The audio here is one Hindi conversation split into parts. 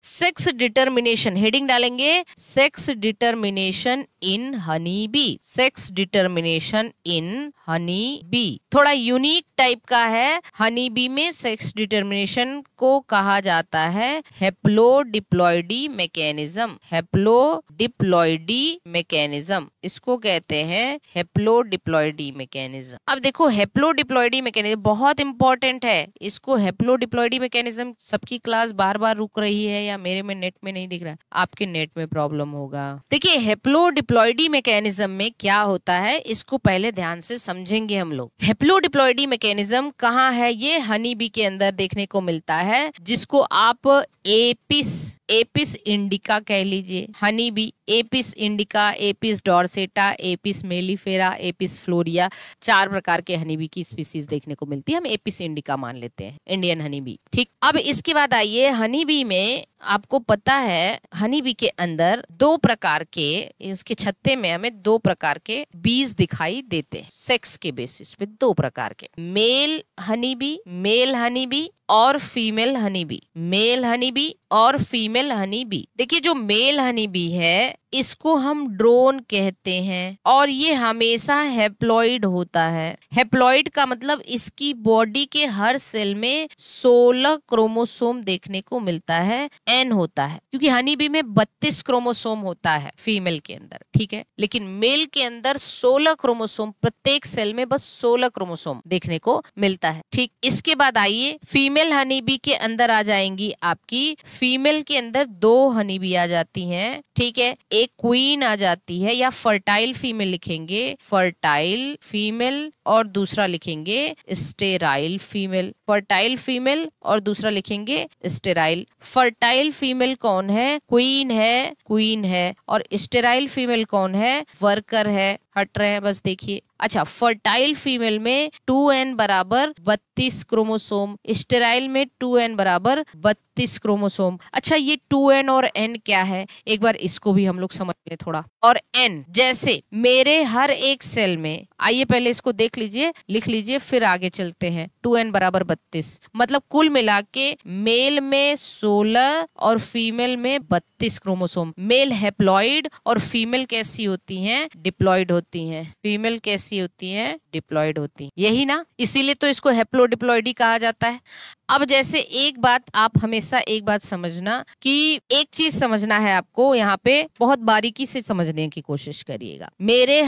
सेक्स डिटर्मिनेशन, हेडिंग डालेंगे sex determination in honey bee, sex determination in honey bee. थोड़ा यूनिक टाइप का है। हनी बी में सेक्स डिटर्मिनेशन को कहा जाता है हेप्लोडिप्लॉइडी मैकेनिज्म, हेप्लोडिप्लॉइडी मैकेनिज्म, इसको कहते हैं हेप्लोडिप्लॉइडी मैकेनिज्म। अब देखो हेप्लोडिप्लॉइडी मैकेनिज्म बहुत इंपॉर्टेंट है, इसको हेप्लोडिप्लॉइडी मैकेनिज्म सबकी क्लास बार बार रुक रही है या मेरे में नेट में नहीं दिख रहा है, आपके नेट में प्रॉब्लम होगा। देखिए हेप्लोडिप्लॉइडी मैकेनिज्म में क्या होता है, इसको पहले ध्यान से समझेंगे हम लोग। हेप्लोडिप्लॉइडी मैकेनिज्म कहाँ है, ये हनी बी के अंदर देखने को मिलता है, जिसको आप एपिस इंडिका कह लीजिए। Honey bee, apis indica, apis dorsata, apis mellifera, apis florea, 4 प्रकार के हनी बी की स्पीसीज देखने को मिलती है। हम एपिस इंडिका मान लेते हैं, इंडियन हनी बी। ठीक, अब इसके बाद आइए हनी बी में आपको पता है हनी बी के अंदर 2 प्रकार के, इसके छत्ते में हमें 2 प्रकार के बीज दिखाई देते हैं सेक्स के बेसिस पे, 2 प्रकार के, मेल हनी बी और female honey bee, male honey bee और फीमेल हनी बी। देखिए जो मेल हनी बी है इसको हम ड्रोन कहते हैं और ये हमेशा हैप्लॉइड होता है। हैप्लॉइड का मतलब इसकी बॉडी के हर सेल में 16 क्रोमोसोम देखने को मिलता है, एन होता है, क्योंकि हनी बी में 32 क्रोमोसोम होता है फीमेल के अंदर, ठीक है, लेकिन मेल के अंदर 16 क्रोमोसोम, प्रत्येक सेल में बस 16 क्रोमोसोम देखने को मिलता है। ठीक, इसके बाद आइए फीमेल हनी बी के अंदर आ जाएंगी आपकी, फीमेल के अंदर 2 हनी बी आ जाती हैं, ठीक है, एक क्वीन आ जाती है या फर्टाइल फीमेल लिखेंगे, फर्टाइल फीमेल, और दूसरा लिखेंगे स्टेराइल फीमेल, फर्टाइल फीमेल और दूसरा लिखेंगे स्टेराइल। फर्टाइल फीमेल कौन है, क्वीन है, और स्टेराइल फीमेल कौन है, वर्कर है। हट रहे हैं बस, देखिए। अच्छा, फर्टाइल फीमेल में 2n बराबर 32 क्रोमोसोम, स्टेराइल में 2n बराबर 32 क्रोमोसोम। अच्छा, ये 2n और n क्या है, एक बार इसको भी हम लोग समझ लें थोड़ा। और n, जैसे मेरे हर एक सेल में, आइए पहले इसको देख लीजिए, लिख लीजिए, फिर आगे चलते हैं। 2n बराबर 32, मतलब कुल मिला के मेल में 16 और फीमेल में 32 क्रोमोसोम। मेल हैप्लॉइड और फीमेल कैसी होती हैं, डिप्लॉइड होती हैं। फीमेल कैसी होती हैं, डिप्लॉइड होती हैं, यही ना, इसीलिए तो इसको हैप्लोडिप्लॉइडी कहा जाता है। अब जैसे एक बात आप हमेशा एक बात समझना कि एक चीज समझना है आपको, यहाँ पे बहुत बारीकी से समझने की कोशिश करिएगा। मेरी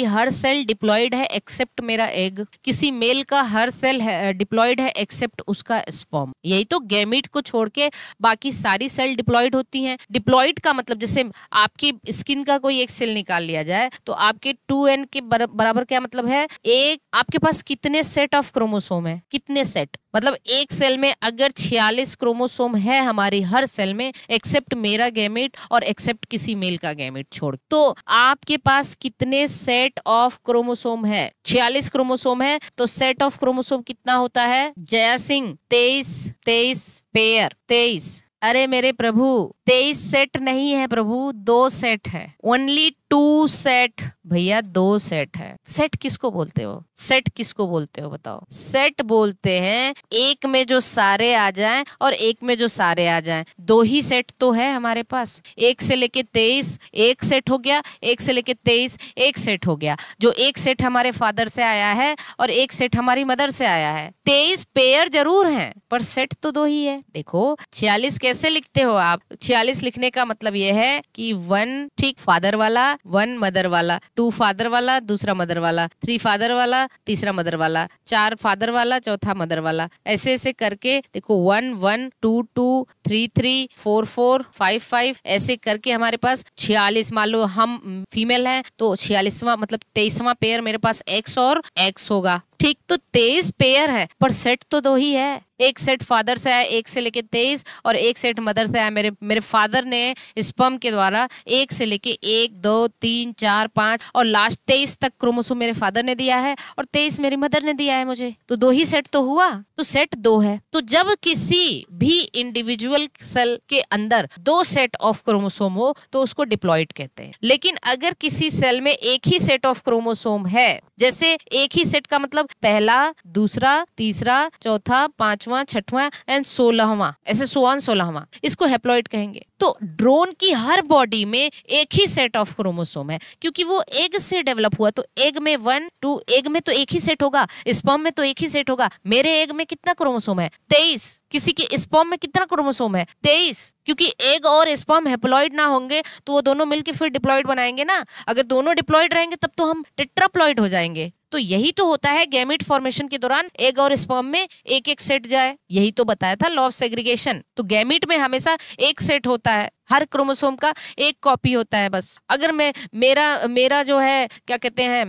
हर सेल डिप्लॉइड है एक्सेप्ट मेरा एग, किसी मेल का हर सेल डिप्लॉइड है एक्सेप्ट उसका स्पर्म, यही तो, गैमीट को छोड़ के बाकी सारी सेल डिप्लॉइड होती हैं। डिप्लॉइड का मतलब जैसे आपकी स्किन का कोई एक सेल निकाल लिया जाए तो आपके 2n के बराबर क्या मतलब है, एक आपके पास कितने सेट ऑफ क्रोमोसोम है, कितने सेट, मतलब एक सेल में अगर 46 क्रोमोसोम है हमारी हर सेल में, एक्सेप्ट मेरा गैमेट और एक्सेप्ट किसी मेल का गैमेट छोड़, तो आपके पास कितने सेट ऑफ क्रोमोसोम है, 46 क्रोमोसोम है, तो सेट ऑफ क्रोमोसोम कितना होता है, जया सिंह 23 पेयर 23। अरे मेरे प्रभु 23 सेट नहीं है प्रभु, 2 सेट है, ओनली 2 सेट भैया, 2 सेट है। सेट किसको बोलते हो, सेट किसको बोलते हो बताओ, सेट बोलते हैं एक में जो सारे आ जाएं और एक में जो सारे आ जाएं, 2 ही सेट तो है हमारे पास। 1 से लेके 23 एक सेट हो गया, 1 से लेके 23 एक सेट हो गया, जो एक सेट हमारे फादर से आया है और एक सेट हमारी मदर से आया है। 23 पेयर जरूर हैं पर सेट तो 2 ही है। देखो 46 कैसे लिखते हो आप, 46 लिखने का मतलब यह है कि 1 ठीक फादर वाला, 1 मदर वाला, 2 फादर वाला, दूसरा मदर वाला, 3 फादर वाला, तीसरा मदर वाला, 4 फादर वाला, चौथा मदर वाला, ऐसे ऐसे करके देखो 1 1 2 2 3 3 4 4 5 5 ऐसे करके हमारे पास 46, मान लो हम फीमेल हैं तो 46वां मतलब 23वां पेयर मेरे पास एक्स और एक्स होगा, ठीक। तो 23 पेयर है पर सेट तो 2 ही है, एक सेट फादर से आया 1 से लेके 23 और एक सेट मदर से आया, मेरे फादर ने स्पर्म के द्वारा 1 से लेके 1 2 3 4 5 और लास्ट 23 तक क्रोमोसोम मेरे फादर ने दिया है और 23 मेरी मदर ने दिया है मुझे, तो 2 ही सेट तो हुआ। तो तो सेट 2 है। तो जब किसी भी इंडिविजुअल सेल के अंदर 2 सेट ऑफ क्रोमोसोम हो तो उसको डिप्लॉइड कहते हैं। लेकिन अगर किसी सेल में एक ही सेट ऑफ क्रोमोसोम है, जैसे एक ही सेट का मतलब पहला, दूसरा, तीसरा, चौथा, पांचवा, छठवां एंड 16वां, ऐसे 16वां, इसको हैप्लॉइड कहेंगे। तो ड्रोन की हर बॉडी में एक ही सेट ऑफ क्रोमोसोम है, क्योंकि वो एग से डेवलप हुआ। तो एग में 1 2, एग में तो एक ही सेट होगा, स्पर्म में तो एक ही सेट होगा। मेरे एग में कितना क्रोमोसोम है? 23। किसी के स्पर्म में कितना क्रोमोसोम है? 23। क्योंकि एग और स्पर्म हैप्लॉइड ना होंगे तो वो दोनों मिलके फिर डिप्लॉइड बनाएंगे ना। अगर दोनों डिप्लॉइड रहेंगे तब तो हम टेट्राप्लॉइड हो जाएंगे। तो यही तो होता है गैमीट फॉर्मेशन के दौरान, एग और स्पर्म में एक एक सेट जाए। यही तो बताया था लॉ ऑफ सेग्रीगेशन। तो गैमीट में हमेशा एक सेट होता है, हर क्रोमोसोम का एक कॉपी होता है बस। अगर मैं मेरा जो है क्या कहते हैं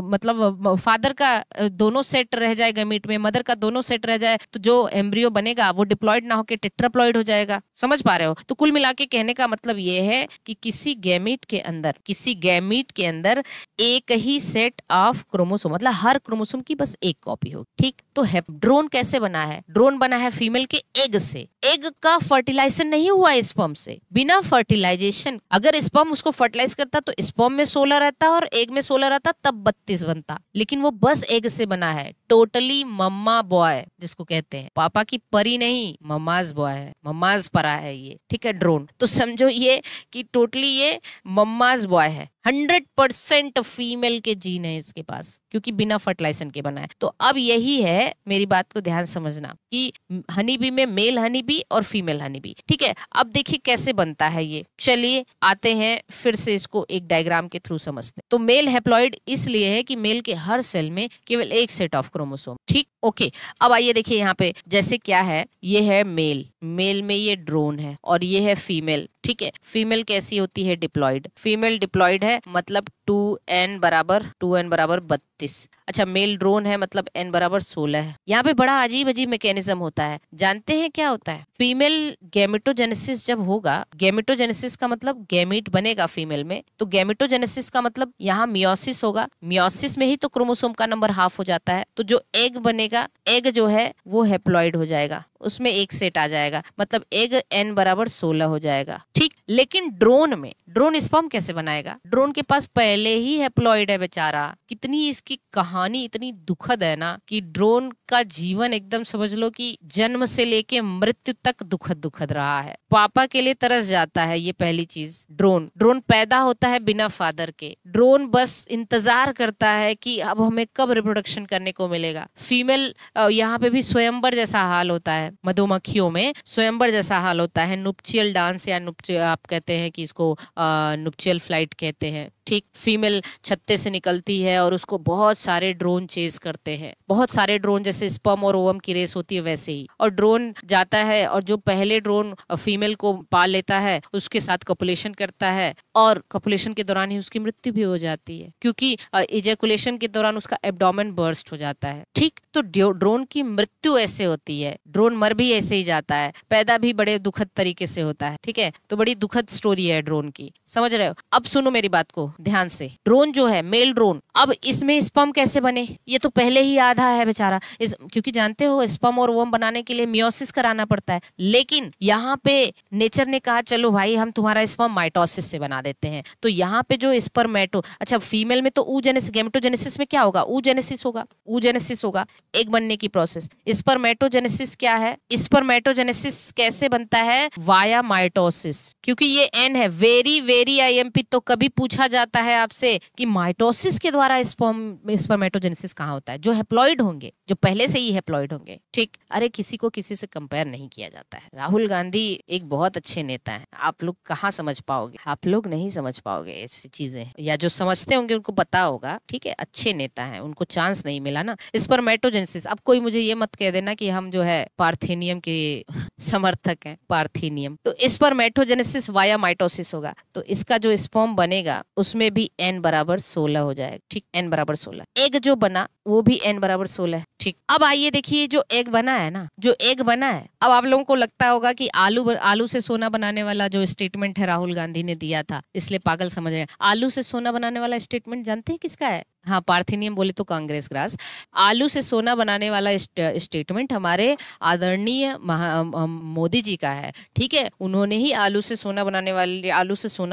मतलब फादर का दोनों सेट रह जाए गैमीट में, मदर का दोनों सेट रह जाए, तो जो एम्ब्रियो बनेगा वो डिप्लॉइड ना होकर टेट्राप्लॉइड हो जाएगा। समझ पा रहे हो? तो कुल मिला के कहने का मतलब ये है कि किसी गैमीट के अंदर एक ही सेट ऑफ क्रोमोसोम, मतलब हर क्रोमोसोम की बस एक कॉपी हो। ठीक, तो ड्रोन कैसे बना है? ड्रोन बना है फीमेल के एग से। एग का फर्टिलाइजेशन नहीं हुआ स्पर्म से, बिना फर्टिलाइजेशन। अगर स्पर्म उसको फर्टिलाइज करता तो स्पर्म में 16 रहता और एग में 16 रहता, तब 32 बनता। लेकिन वो बस एग से बना है। टोटली मम्मा बॉय जिसको कहते हैं, पापा की परी नहीं, मम्माज बॉय है, मम्माज परा है ये। ठीक है, ड्रोन। तो समझो ये कि टोटली ये मम्माज बॉय है। 100% फीमेल के जीन है इसके पास, क्योंकि बिना फर्टिलाइजेशन के बना है। तो अब यही है, मेरी बात को ध्यान समझना, कि हनी बी में मेल हनी बी और फीमेल हनी बी। ठीक है, अब देखिए कैसे बनता है ये। चलिए आते हैं फिर से इसको एक डायग्राम के थ्रू समझते हैं। तो मेल हैप्लॉइड इसलिए है कि मेल के हर सेल में केवल एक सेट ऑफ क्रोमोसोम। ठीक, ओके। अब आइए देखिए यहाँ पे, जैसे क्या है, ये है मेल में ये ड्रोन है और ये है फीमेल। ठीक है, फीमेल कैसी होती है? डिप्लॉइड। फीमेल डिप्लॉइड है मतलब 2n बराबर 32। अच्छा, मेल ड्रोन है मतलब n बराबर 16 है। यहाँ पे बड़ा अजीब मैकेनिज्म होता है। जानते हैं क्या होता है? फीमेल गैमेटोजेनेसिस जब होगा, गैमेटोजेनेसिस का मतलब गैमीट बनेगा फीमेल में, तो गैमेटोजेनेसिस का मतलब यहाँ मियोसिस होगा। मियोसिस में ही तो क्रोमोसोम का नंबर हाफ हो जाता है। तो जो एग बनेगा, एग जो है वो हैप्लॉइड हो जाएगा, उसमें एक सेट आ जाएगा, मतलब एग n बराबर 16 हो जाएगा। ठीक, लेकिन ड्रोन स्पर्म कैसे बनाएगा? ड्रोन के पास पहले ही हैप्लॉइड है बेचारा। कितनी इसकी कहानी इतनी दुखद है ना, कि ड्रोन का जीवन एकदम समझ लो कि जन्म से लेके मृत्यु तक दुखद रहा है। पापा के लिए तरस जाता है, ये पहली चीज। ड्रोन पैदा होता है बिना फादर के। ड्रोन बस इंतजार करता है कि अब हमें कब रिप्रोडक्शन करने को मिलेगा। फीमेल यहाँ पे भी स्वयंवर जैसा हाल होता है, मधुमक्खियों में स्वयंवर जैसा हाल होता है। नुप्चियल डांस या आप कहते हैं कि इसको नुप्चियल फ्लाइट कहते हैं। ठीक, फीमेल छत्ते से निकलती है और उसको बहुत सारे ड्रोन चेस करते हैं। बहुत सारे ड्रोन, जैसे स्पर्म और ओवम की रेस होती है वैसे ही। और ड्रोन जाता है और जो पहले ड्रोन फीमेल को पाल लेता है उसके साथ कपुलेशन करता है, और कपुलेशन के दौरान ही उसकी मृत्यु भी हो जाती है, क्योंकि इजैकुलेशन के दौरान उसका एब्डोमेन बर्स्ट हो जाता है। ठीक, तो ड्रोन की मृत्यु ऐसे होती है। ड्रोन मर भी ऐसे ही जाता है, पैदा भी बड़े दुखद तरीके से होता है। ठीक है, तो बड़ी दुखद स्टोरी है ड्रोन की, समझ रहे हो? अब सुनो मेरी बात को ध्यान से। ड्रोन जो है मेल ड्रोन, अब इसमें स्पर्म कैसे बने? ये तो पहले ही आधा है बेचारा, क्योंकि जानते हो स्पर्म और ओवम बनाने के लिए मियोसिस कराना पड़ता है। लेकिन यहाँ पे नेचर ने कहा चलो भाई हम तुम्हारा स्पर्म माइटोसिस से बना देते हैं। तो यहाँ पे जो स्पर्मेटो, अच्छा फीमेल में तो oogenesis, गैमेटोजेनेसिस में क्या होगा? oogenesis होगा, एग बनने की प्रोसेस। स्पर्मेटोजेनेसिस क्या है? स्पर्मेटोजेनेसिस कैसे बनता है? Via mitosis. क्योंकि ये एन है, वेरी IMP, तो कभी पूछा जाता है आपसे कि माइटोसिस के द्वारा स्पर्मेटोजेनेसिस कहाँ होता है? जो हैप्लॉइड होंगे, जो पहले से ही हैप्लॉइड होंगे। ठीक, अरे किसी को किसी से कंपेयर नहीं किया जाता है। राहुल गांधी एक बहुत अच्छे नेता हैं, आप लोग कहाँ समझ पाओगे? आप लोग नहीं समझ पाओगे ऐसी चीजें, या जो समझते होंगे उनको पता होगा। ठीक है, अच्छे नेता हैं, उनको चांस नहीं मिला ना। स्पर्मेटोजेनेसिस, अब कोई मुझे ये मत कह देना कि हम जो है पार्थेनियम के समर्थक हैं। पार्थेनियम तो स्पर्मेटोजेनेसिस वाया माइटोसिस होगा। तो इसका जो स्पर्म बनेगा उसमें भी n बराबर 16 हो जाएगा। ठीक, n बराबर 16। एग जो बना वो भी n बराबर 16 है। ठीक, अब आइए देखिए जो एग बना है ना, जो एग बना है, अब आप लोगों को लगता होगा कि आलू से सोना बनाने वाला जो स्टेटमेंट है राहुल गांधी ने दिया था, इसलिए पागल समझ रहे हैं। आलू से सोना बनाने वाला स्टेटमेंट जानते हैं किसका है? हाँ, पार्थिनियम बोले तो कांग्रेस ग्रास। आलू से सोना बनाने वाला स्टेटमेंट हमारे आदरणीय मोदी जी का है, ठीक है। उन्होंने ही आलू से सोना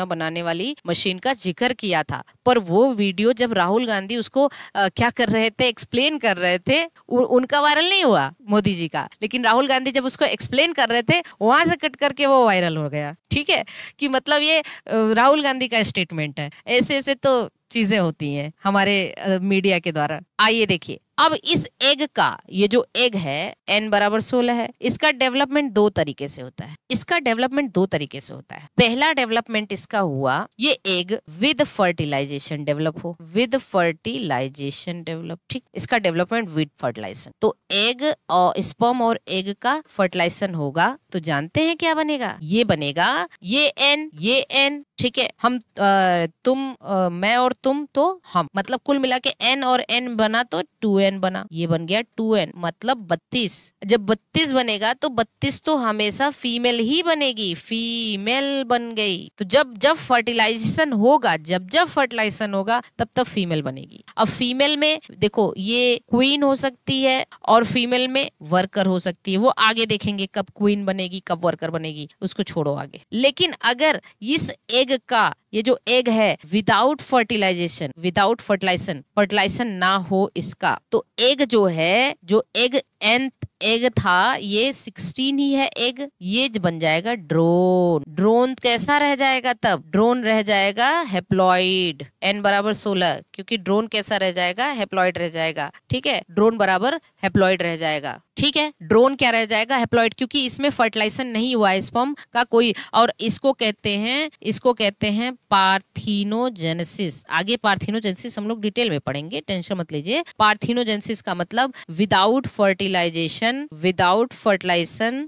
बनाने वाली मशीन का जिक्र किया था। पर वो वीडियो जब राहुल गांधी उसको क्या कर रहे थे, एक्सप्लेन कर रहे थे, उनका वायरल नहीं हुआ मोदी जी का, लेकिन राहुल गांधी जब उसको एक्सप्लेन कर रहे थे वहां से कट करके वो वायरल हो गया, ठीक है। कि मतलब ये राहुल गांधी का स्टेटमेंट है। ऐसे ऐसे तो चीजें होती हैं हमारे मीडिया के द्वारा। आइए देखिए, अब इस एग का, ये जो एग है n बराबर 16 है, इसका डेवलपमेंट दो तरीके से होता है। पहला डेवलपमेंट इसका हुआ, ये एग विद फर्टिलाइजेशन डेवलप हो, ठीक। इसका डेवलपमेंट विद फर्टिलाइजेशन, तो एग और स्पर्म और एग का फर्टिलाइजेशन होगा, तो जानते हैं क्या बनेगा, ये बनेगा ये n, ठीक है। हम तुम मैं और तुम तो हम, मतलब कुल मिला के n और n बना तो 2n बना, ये बन गया 2n मतलब 32। जब 32 बनेगा तो 32 तो हमेशा फीमेल ही बनेगी, फीमेल बन गई। तो जब फर्टिलाइजेशन होगा, जब फर्टिलाइजेशन होगा तब फीमेल बनेगी। अब फीमेल में देखो, ये क्वीन हो सकती है और फीमेल में वर्कर हो सकती है। वो आगे देखेंगे कब क्वीन बनेगी कब वर्कर बनेगी, उसको छोड़ो आगे। लेकिन अगर इस एग का, ये जो एग है विदाउट फर्टिलाइजेशन ना हो इसका, तो एग जो है, जो एग nth एग था, ये 16 ही है एग, ये बन जाएगा ड्रोन कैसा रह जाएगा तब, ड्रोन रह जाएगा हैप्लॉइड, n बराबर 16, क्योंकि ड्रोन कैसा रह जाएगा, हैप्लॉइड रह जाएगा, ठीक है। ड्रोन बराबर हैप्लॉइड रह जाएगा, ठीक है। ड्रोन क्या रह जाएगा, हैप्लॉइड, क्योंकि इसमें फर्टिलाइजेशन नहीं हुआ है स्पर्म का कोई, और इसको कहते हैं पार्थिनोजेनेसिस। आगे पार्थिनोजेनेसिस हम लोग डिटेल में पढ़ेंगे, टेंशन मत लीजिए। पार्थिनोजेनेसिस का मतलब without fertilisation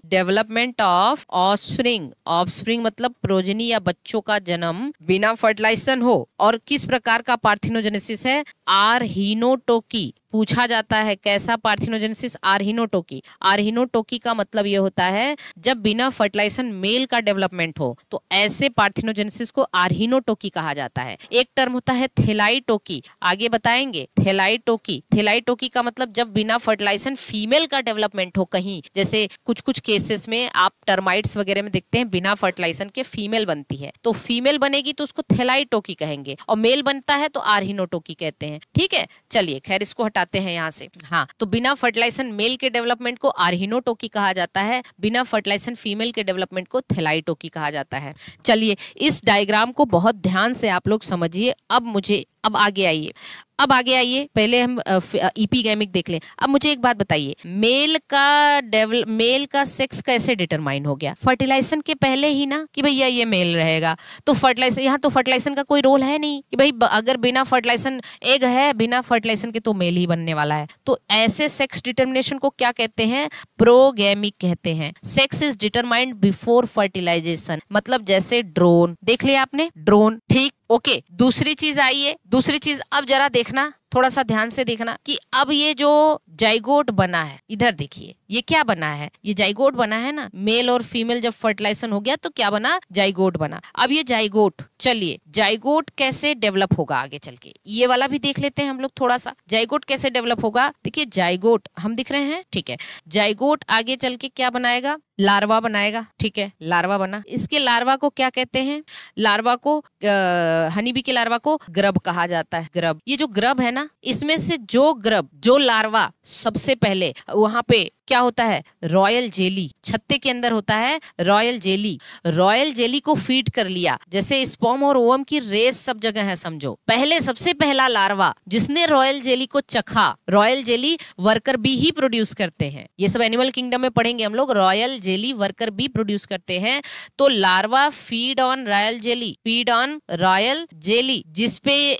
development of offspring मतलब प्रोजनी या बच्चों का जन्म बिना फर्टिलाइजेशन हो। और किस प्रकार का पार्थिनोजेनेसिस है, आर्हिनोटोकी। पूछा जाता है कैसा पार्थिनोजेनेसिस, आर्हिनोटोकी का मतलब ये होता है जब बिना फर्टिलाइजेशन मेल का डेवलपमेंट हो, तो ऐसे पार्थिनोजेनेसिस को आर्हिनोटोकी कहा जाता है। एक टर्म होता है थेलाइटोकी, आगे बताएंगे। थेलाइटोकी का मतलब जब बिना फर्टिलाइजेशन फीमेल का डेवलपमेंट हो कहीं, जैसे कुछ केसेस में आप टर्माइट्स वगैरह में देखते हैं बिना फर्टिलाइजेशन के फीमेल बनती है, तो फीमेल बनेगी तो उसको थेलाइटोकी कहेंगे, और मेल बनता है तो आर्हिनोटोकी कहते हैं, ठीक है। चलिए खैर इसको हटाते हैं यहाँ से। हाँ, तो बिना फर्टिलाइजेशन मेल के डेवलपमेंट को आर्हिनोटोकी कहा जाता है, बिना फर्टिलाइजेशन फीमेल के डेवलपमेंट को थेलाइटोकी कहा जाता है। चलिए इस डायग्राम को बहुत ध्यान से आप लोग समझिए। अब आगे आइए, पहले हम इपीगैमिक देख लें। अब मुझे एक बात बताइए, मेल का सेक्स कैसे डिटरमाइन हो गया, फर्टिलाइजेशन के पहले ही ना, कि भैया ये मेल रहेगा, तो फर्टिलाइजेशन, यहाँ तो फर्टिलाइजेशन का कोई रोल है नहीं कि भाई अगर बिना फर्टिलाइजेशन एग है, बिना फर्टिलाइजेशन के तो मेल ही बनने वाला है। तो ऐसे सेक्स डिटर्मिनेशन को क्या कहते हैं, प्रोगैमिक कहते हैं। Sex is determined before fertilisation, मतलब जैसे ड्रोन देख लिया आपने, ड्रोन, ठीक, ओके। दूसरी चीज अब जरा देखना, थोड़ा सा ध्यान से देखना कि अब ये जो जाइगोट बना है, इधर देखिए ये क्या बना है, ये जाइगोट बना है ना, मेल और फीमेल जब फर्टिलाइजेशन हो गया तो क्या बना, जाइगोट बना। अब ये जाइगोट, चलिए जाइगोट कैसे डेवलप होगा आगे चल के, ये वाला भी देख लेते हैं हम लोग थोड़ा सा। जाइगोट कैसे डेवलप होगा, देखिए जाइगोट हम दिख रहे हैं, ठीक है। जाइगोट आगे चल के क्या बनाएगा, लार्वा बनाएगा, ठीक है, लार्वा बना। इसके लार्वा को क्या कहते हैं, लार्वा को हनी बी के लार्वा को ग्रब कहा जाता है, ग्रब। ये जो ग्रब है ना, इसमें से जो लार्वा सबसे पहले वहां पे क्या होता है, रॉयल जेली, छत्ते के अंदर होता है रॉयल जेली को फीड कर लिया। जैसे स्पर्म और ओवम की रेस सब जगह है समझो, पहले सबसे पहला लार्वा जिसने रॉयल जेली को चखा, रॉयल जेली वर्कर बी ही प्रोड्यूस करते हैं, ये सब एनिमल किंगडम में पढ़ेंगे हम लोग, royal jelly worker bee produce करते हैं। तो larva feed on royal jelly,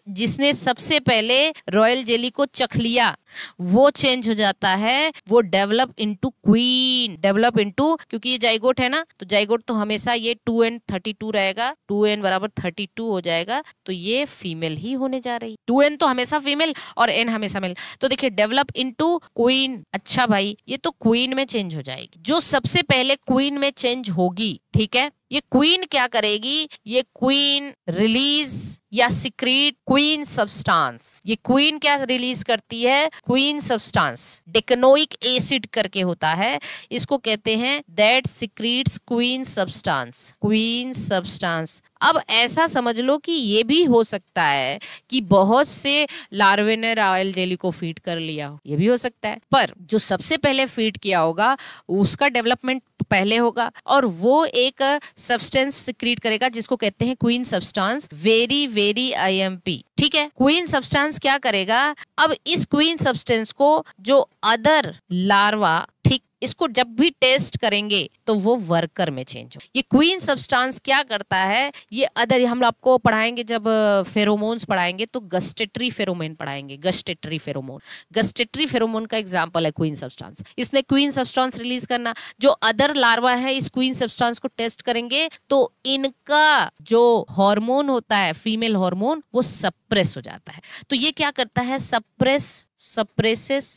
जिसने सबसे पहले रॉयल जेली को चख लिया, वो चेंज हो जाता है, वो डेवलप इनटू क्वीन, क्योंकि ये जाइगोट है ना, तो जाइगोट तो हमेशा ये 2n32 रहेगा, 2n बराबर 32 हो जाएगा, तो ये फीमेल ही होने जा रही। 2n तो हमेशा फीमेल और n हमेशा मेल, तो देखिए डेवलप इनटू क्वीन। अच्छा भाई, ये तो क्वीन में चेंज हो जाएगी, जो सबसे पहले क्वीन में चेंज होगी, ठीक है, ये क्वीन क्या करेगी, ये क्वीन रिलीज या सिक्रीट क्वीन सब्सटेंस। ये क्वीन क्या रिलीज करती है, क्वीन सब्सटेंस, डेकेनोइक एसिड करके होता है, इसको कहते हैं that secretes queen substance, queen substance. अब ऐसा समझ लो कि ये भी हो सकता है कि बहुत से लार्वे ने रॉयल जेली को फीड कर लिया हो, ये भी हो सकता है, पर जो सबसे पहले फीड किया होगा उसका डेवलपमेंट पहले होगा और वो एक सब्सटेंस सिक्रीट करेगा जिसको कहते हैं queen substance, very very IMP. ठीक है, क्वीन सब्सटेंस क्या करेगा, अब इस क्वीन सब्सटेंस को जो अदर लार्वा, ठीक, इसको जब भी टेस्ट करेंगे तो वो वर्कर में चेंज हो। ये क्वीन सब्सटेंस क्या करता है, ये अदर, हम आपको पढ़ाएंगे जब फेरोमोन्स पढ़ाएंगे तो गस्टेटरी फेरोमोन पढ़ाएंगे, गस्टेटरी फेरोमोन। गस्टेटरी फेरोमोन का एग्जांपल है क्वीन सब्सटेंस। इसने क्वीन सब्सटेंस रिलीज करना, जो अदर लार्वा है इस क्वीन सब्सटेंस को टेस्ट करेंगे तो इनका जो हार्मोन होता है, फीमेल हार्मोन, वो सप्रेस हो जाता है। तो ये क्या करता है, सप्रेसेस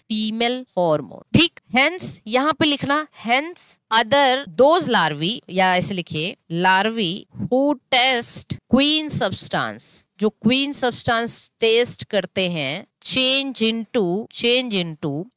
फीमेल हार्मोन। ठीक, हेंस यहाँ पे लिखना, हेंस अदर दोज लार्वी, या ऐसे लिखिए larvae who taste queen substance, जो क्वीन सब्सटेंस टेस्ट करते हैं, change into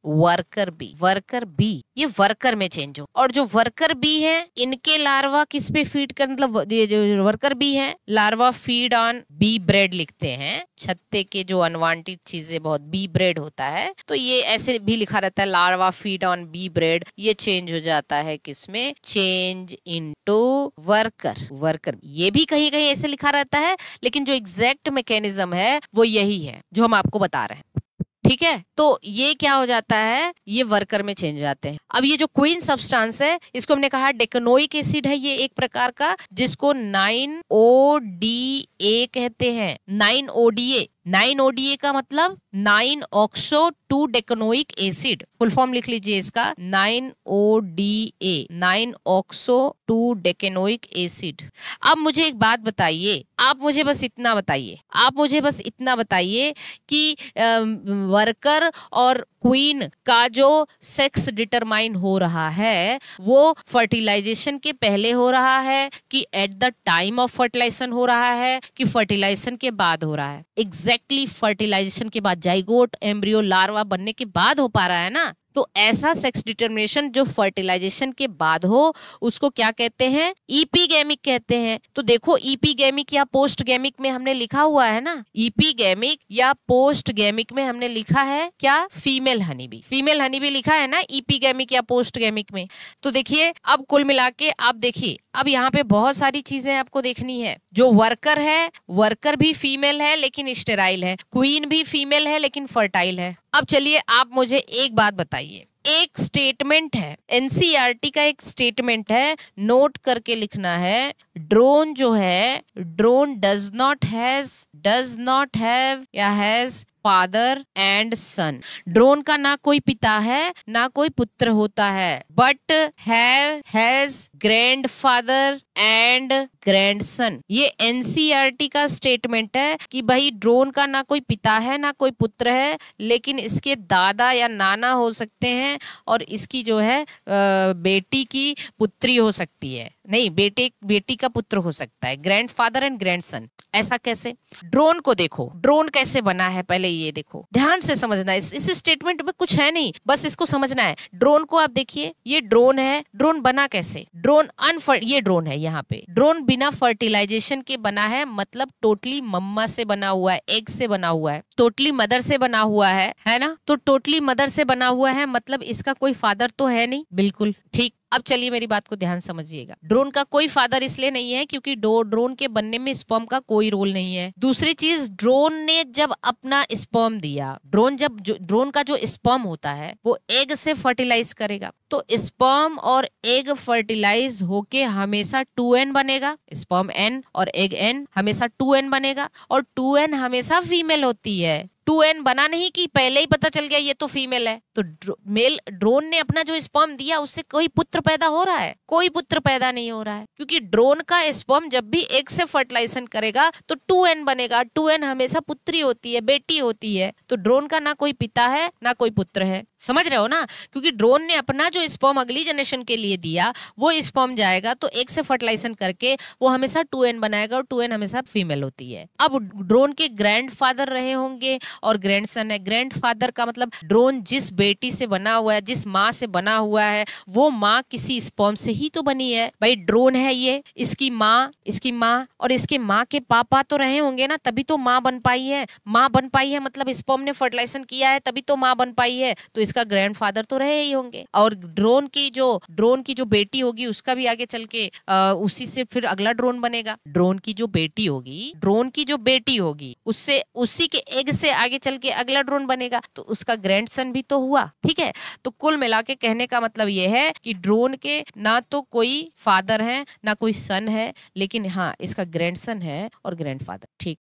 worker bee, worker bee, ये वर्कर में चेंज हो। और जो वर्कर बी है इनके लार्वा किस पे फीड कर, मतलब ये जो वर्कर बी है larva feed on bee bread लिखते हैं, छत्ते के जो अनवांटेड चीजें बहुत बी ब्रेड होता है, तो ये ऐसे भी लिखा रहता है larva feed on bee bread, ये चेंज हो जाता है किसमें, चेंज इनटू वर्कर। ये भी कहीं कहीं ऐसे लिखा रहता है, लेकिन जो एग्जैक्ट मैकेनिज्म है वो यही है जो हम आपको बता रहे हैं। ठीक है, तो ये क्या हो जाता है, ये वर्कर में चेंज हो जाते हैं। अब ये जो क्वीन सब्सटेंस है इसको हमने कहा डेकेनोइक एसिड है, ये एक प्रकार का, जिसको 9ODA कहते हैं। 9ODA का मतलब 9-ऑक्सो 2 डेकेनोइक एसिड, फुल फॉर्म लिख लीजिए इसका, 9ODA, 9-ऑक्सो 2 डेकेनोइक एसिड। अब मुझे एक बात बताइए, आप मुझे बस इतना बताइए कि वर्कर और क्वीन का जो सेक्स डिटरमाइन हो रहा है वो फर्टिलाइजेशन के पहले हो रहा है कि at the time of fertilisation हो रहा है कि फर्टिलाइजेशन के बाद हो रहा है। एग्जैक्टली फर्टिलाइजेशन के बाद, जाइगोट एम्ब्रियो लार्वा बनने के बाद हो पा रहा है ना। तो ऐसा सेक्स डिटर्मिनेशन जो फर्टिलाइजेशन के बाद हो उसको क्या कहते हैं, ईपीगैमिक कहते हैं। तो देखो ईपीगैमिक या पोस्टगैमिक में हमने लिखा हुआ है ना, ईपीगैमिक या पोस्टगैमिक में हमने लिखा है क्या, फीमेल हनीबी, फीमेल हनीबी लिखा है ना ईपीगैमिक या पोस्टगैमिक में। तो देखिए अब कुल मिला के आप देखिए, अब यहाँ पे बहुत सारी चीजें आपको देखनी है। जो वर्कर है, वर्कर भी फीमेल है लेकिन स्टेराइल है, क्वीन भी फीमेल है लेकिन फर्टाइल है। अब चलिए आप मुझे एक बात बताइए, एक स्टेटमेंट है, एनसीईआरटी का एक स्टेटमेंट है, नोट करके लिखना है, ड्रोन जो है, ड्रोन डज नॉट हैव या has father and son. Drone का ना कोई पिता है ना कोई पुत्र होता है, but has grandfather and grandson. ये एनसीईआरटी का स्टेटमेंट है कि भाई ड्रोन का ना कोई पिता है ना कोई पुत्र है, लेकिन इसके दादा या नाना हो सकते हैं और इसकी जो है बेटी की पुत्री हो सकती है, नहीं बेटी का पुत्र हो सकता है, ग्रैंडफादर एंड ग्रैंडसन। ऐसा कैसे, ड्रोन को देखो, ड्रोन कैसे बना है पहले ये देखो, ध्यान से समझना है। इस स्टेटमेंट में कुछ है नहीं, बस इसको समझना है। ड्रोन को आप देखिए, ये ड्रोन है, ड्रोन बना कैसे, ये ड्रोन है, यहाँ पे ड्रोन बिना फर्टिलाइजेशन के बना है, मतलब टोटली मम्मा से बना हुआ है, एग से बना हुआ है, टोटली मदर से बना हुआ है ना। तो टोटली मदर से बना हुआ है मतलब इसका कोई फादर तो है नहीं, बिल्कुल ठीक। अब चलिए मेरी बात को ध्यान समझिएगा, ड्रोन का कोई फादर इसलिए नहीं है क्योंकि ड्रोन के बनने में स्पर्म का कोई रोल नहीं है। दूसरी चीज, ड्रोन ने जब अपना स्पर्म दिया, ड्रोन का जो स्पर्म होता है वो एग से फर्टिलाइज करेगा, तो स्पर्म और एग फर्टिलाइज होके हमेशा 2n बनेगा, स्पर्म n और एग n हमेशा 2n बनेगा, और 2n हमेशा फीमेल होती है। 2n बना नहीं कि पहले ही पता चल गया ये तो फीमेल है। तो मेल ड्रोन ने अपना जो स्पर्म दिया उससे कोई पुत्र पैदा हो रहा है? कोई पुत्र पैदा नहीं हो रहा है, क्योंकि ड्रोन का स्पर्म जब भी एग से फर्टिलाइजेशन करेगा तो 2n बनेगा। 2n हमेशा पुत्री होती है, बेटी होती है। तो ड्रोन का ना कोई पिता है ना कोई पुत्र है, समझ रहे हो ना? क्योंकि ड्रोन ने अपना जो स्पर्म अगली जनरेशन के लिए दिया वो स्पर्म जाएगा तो एग से फर्टिलाइजेशन करके वो हमेशा 2n बनाएगा, और 2n हमेशा फीमेल होती है। अब ड्रोन के ग्रैंडफादर रहे होंगे और ग्रैंडसन है। ग्रैंडफादर का मतलब ड्रोन जिस बेटी से बना हुआ है, जिस माँ से बना हुआ है, वो माँ किसी स्पर्म से ही तो बनी है। भाई ड्रोन है ये, इसकी माँ और इसके माँ के पापा तो रहे होंगे ना, तभी तो माँ बन पाई है। माँ बन पाई है मतलब स्पर्म ने फर्टिलाइजेशन किया है, तभी तो माँ बन पाई है। तो इसका ग्रैंडफादर तो रहे ही होंगे। और ड्रोन की जो बेटी होगी उसका भी आगे चल के उसी से फिर अगला ड्रोन बनेगा। ड्रोन की जो बेटी होगी उससे, उसी के एग से आगे चल के अगला ड्रोन बनेगा, तो उसका ग्रैंडसन भी तो हुआ। ठीक है, तो कुल मिला के कहने का मतलब ये है कि ड्रोन के ना तो कोई फादर है ना कोई सन है, लेकिन हाँ इसका ग्रैंडसन है और ग्रैंडफादर। ठीक।